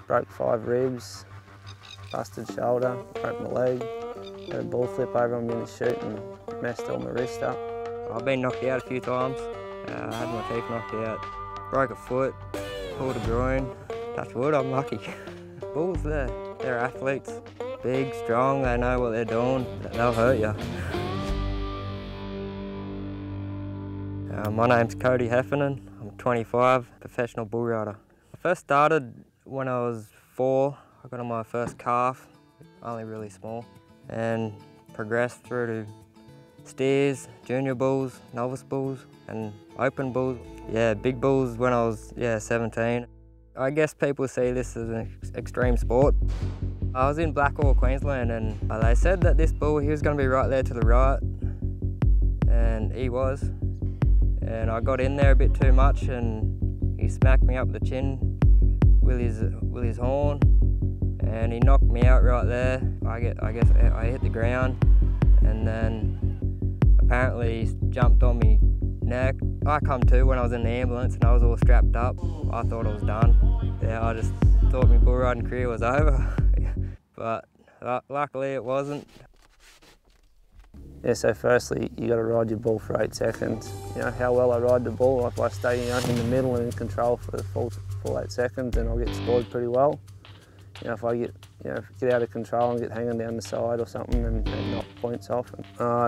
broke 5 ribs, busted shoulder, broke my leg, had a ball flip over on me in the chute and messed all my wrist up. I've been knocked out a few times. I had my teeth knocked out, broke a foot, pulled a groin. Touch wood, I'm lucky. Bulls, they're athletes. Big, strong, they know what they're doing. They'll hurt you. My name's Cody Heffernan. I'm 25, professional bull rider. I first started when I was 4. I got on my first calf, only really small, and progressed through to steers, junior bulls, novice bulls, and open bulls. Yeah, big bulls when I was 17. I guess people see this as an extreme sport. I was in Blackall, Queensland, and they said that this bull, he was going to be right there to the right, and he was. And I got in there a bit too much, and he smacked me up the chin with his horn, and he knocked me out right there. I guess I hit the ground, and then apparently he jumped on me neck. I come to when I was in the ambulance and I was all strapped up. I thought I was done. Yeah, I just thought my bull riding career was over. But luckily it wasn't. Yeah, so firstly, you got to ride your bull for 8 seconds. You know how well I ride the bull. If I stay in the middle and in control for the full 8 seconds, then I'll get scored pretty well. You know, if I get out of control and get hanging down the side or something, and knock points off.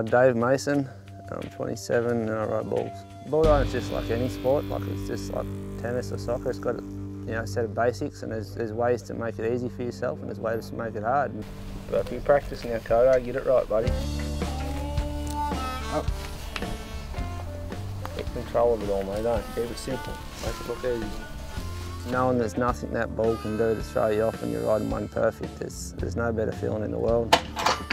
Dave Mason, I'm 27 and I ride bulls. Bull riding is just like any sport. Like it's just like tennis or soccer. It's got a set of basics, and there's ways to make it easy for yourself, and there's ways to make it hard. But if you practice now, Kodo, get it right, buddy. Up. Get control of it all, mate, don't keep it simple. Make it look easy. Knowing there's nothing that bull can do to throw you off when you're riding one perfect, there's no better feeling in the world.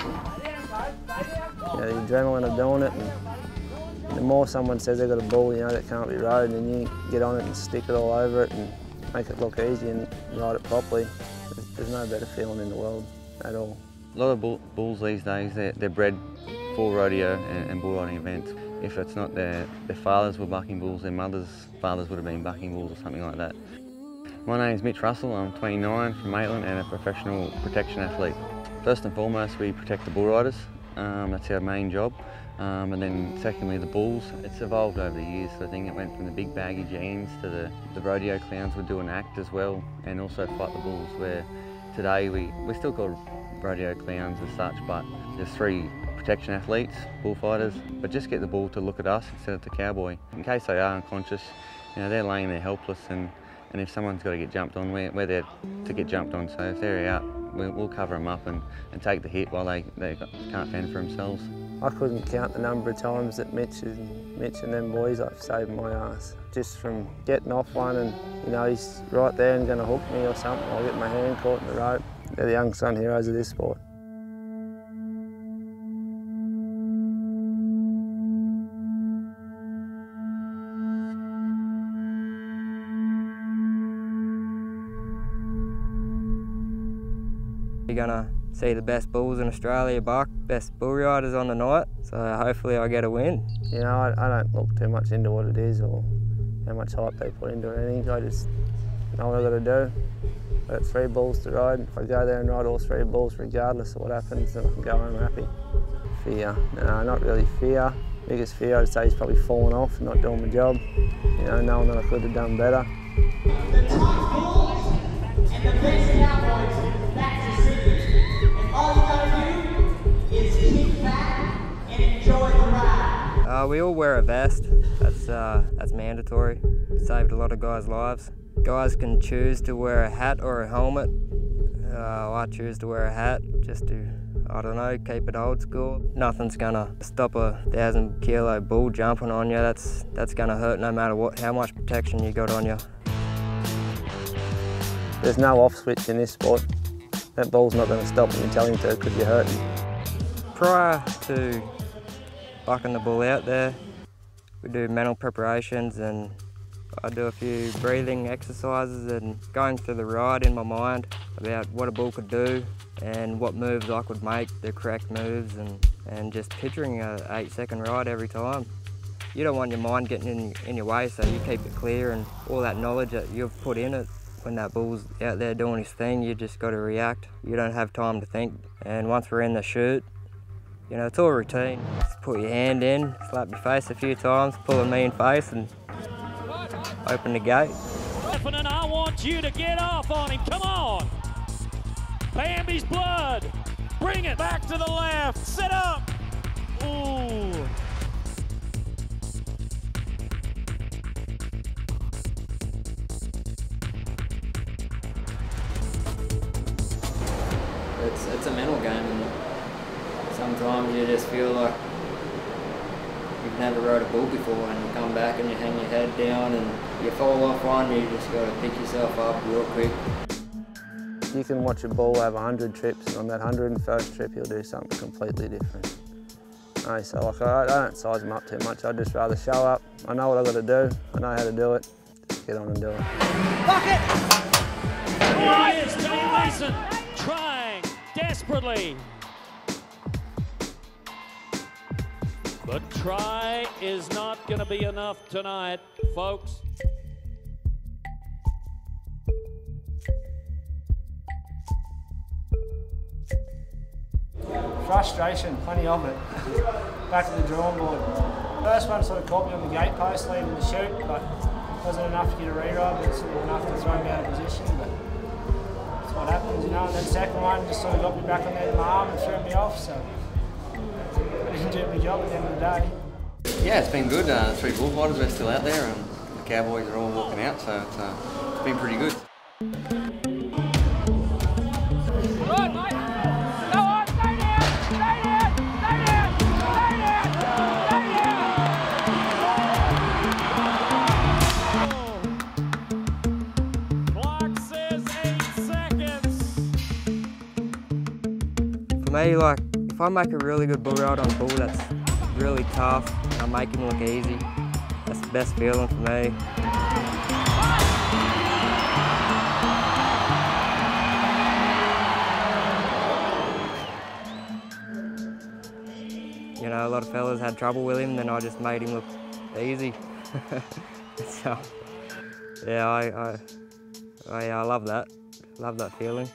You know, the adrenaline of doing it, and the more someone says they've got a bull, you know, that can't be rode, and then you get on it and stick it all over it and make it look easy and ride it properly. There's no better feeling in the world at all. A lot of bulls these days, they're bred for rodeo and bull riding events. If it's not their fathers were bucking bulls, their mothers' fathers would have been bucking bulls or something like that. My name's Mitch Russell, I'm 29 from Maitland and a professional protection athlete. First and foremost, we protect the bull riders. That's our main job. And then secondly, the bulls. It's evolved over the years. So I think it went from the big baggy jeans to the rodeo clowns would do an act as well, and also fight the bulls, where today we still call rodeo clowns as such, but there's 3 protection athletes, bullfighters, but just get the bull to look at us instead of the cowboy. In case they are unconscious, you know, they're laying there helpless, and if someone's got to get jumped on, we're there to get jumped on. So if they're out, we'll cover them up and take the hit while they can't fend for themselves. I couldn't count the number of times that Mitch and them boys have saved my ass. Just from getting off one and, you know, he's right there and going to hook me or something, I'll get my hand caught in the rope. They're the unsung heroes of this sport. You're gonna see the best bulls in Australia buck, best bull riders on the night, so hopefully I get a win. You know, I don't look too much into what it is or how much hype they put into anything. I just know what I've got to do. I've got 3 bulls to ride. If I go there and ride all 3 bulls, regardless of what happens, then I can go home happy. Fear? No, not really fear. Biggest fear I'd say is probably falling off and not doing my job. You know, knowing that I could have done better. The top bulls and the best cowboys back to city. And all you gotta do is kick back and enjoy the ride. We all wear a vest. That's mandatory. Saved a lot of guys' lives. Guys can choose to wear a hat or a helmet. I choose to wear a hat just to, I don't know, keep it old school. Nothing's gonna stop a 1,000-kilo bull jumping on you. That's gonna hurt no matter how much protection you got on you. There's no off switch in this sport. That bull's not going to stop when you tell him to because you're hurting. Prior to bucking the bull out there, we do mental preparations, and I do a few breathing exercises and going through the ride in my mind about what a bull could do and what moves I could make, the correct moves, and just picturing a 8-second ride every time. You don't want your mind getting in your way, so you keep it clear, and all that knowledge that you've put in it, When that bull's out there doing his thing, you just got to react. You don't have time to think. And once we're in the chute, you know, it's all routine. Just put your hand in, slap your face a few times, pull a mean face and open the gate. And I want you to get off on him, come on! Bambi's blood, bring it back to the left, sit up! Ooh! It's a mental game, and sometimes you just feel like you've never rode a bull before, and you come back and you hang your head down and you fall off one, you just got to pick yourself up real quick. You can watch a bull have 100 trips, and on that 101st trip he'll do something completely different. So like, I don't size him up too much, I'd just rather show up. I know what I've got to do, I know how to do it, just get on and do it. Bucket! There he is, Dave Mason, trying desperately. But try is not going to be enough tonight, folks. Frustration, plenty of it. Back to the drawing board. First one sort of caught me on the gate post leaving the chute, but wasn't enough to get a re-ride, but sort of enough to throw me out of position. But that's what happens, you know. And then second one just sort of got me back on the end of my arm and threw me off, so I didn't do my job at the end of the day. Yeah, it's been good. 3 bullfighters are still out there, and the cowboys are all walking out, so it's been pretty good. For me, like, if I make a really good bull ride on a bull that's really tough, and I make him look easy, that's the best feeling for me. You know, a lot of fellas had trouble with him, then I just made him look easy. So, yeah, I love that. Love that feeling.